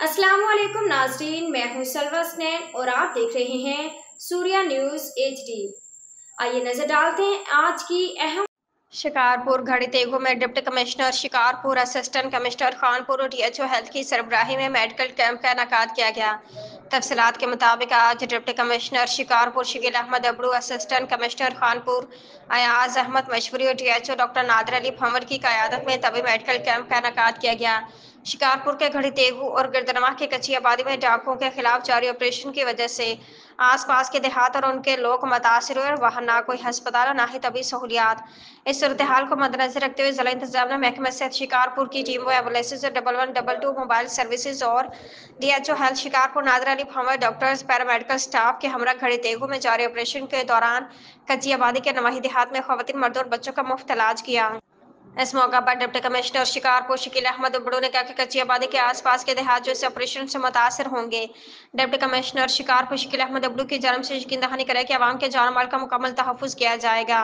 अस्सलामुअलैकुम नाज़रीन, मैं हूं सलवा स्नैन और आप देख रहे हैं सूर्या न्यूज़ HD। आइए नजर डालते हैं आज की अहम। शिकारपुर घड़ी तेगू में deputy commissioner Shikarpur, assistant commissioner Khanpur और DHO हेल्थ की सरबराही में मेडिकल कैंप का इनेकाद किया गया। तफसीलात के मुताबिक आज deputy commissioner Shikarpur Shakeel Ahmed Abro, assistant commissioner Khanpur Ayaz Ahmed Mashori और DHO डॉक्टर नादिर अली भंवर की क़यादत में तभी मेडिकल कैंप का इनेकाद किया गया। शिकारपुर के घड़ी तेगू और गिरदनवा की कच्ची आबादी में डाकुओं के खिलाफ जारी ऑपरेशन की वजह से आसपास के देहात और उनके लोग मुतासर हुए और वहाँ ना कोई अस्पताल और ना ही तभी सहूलियात। इस सूरत हाल को मद्देनजर रखते हुए जिला इंतजाम ने महकमे सेहत शिकारपुर की टीम व एम्बुलेंसेज 1112 मोबाइल सर्विसेज और DHO हेल्थ शिकारपुर, नादिर अली भंवर, डॉक्टर्स, पैरामेडिकल स्टाफ के हमरा घड़ी तेगू में जारी ऑपरेशन के दौरान कच्ची आबादी के नवाही देहात में खवातीन, मर्दों और बच्चों का मुफ्त इलाज किया। इस मौका पर डिप्टी कमिश्नर शिकारपुर शकील अहमद उबड़ू ने कहा कि कच्ची आबादी के आसपास के देहात जो इस ऑपरेशन से मुतासर होंगे। डिप्टी कमिश्नर शिकारपुर शकील अहमद उबड़ू की जानब से यकीन दहानी कराई कि आवाम के जान माल का मुकम्मल तहफ़्फ़ुज़ किया जाएगा।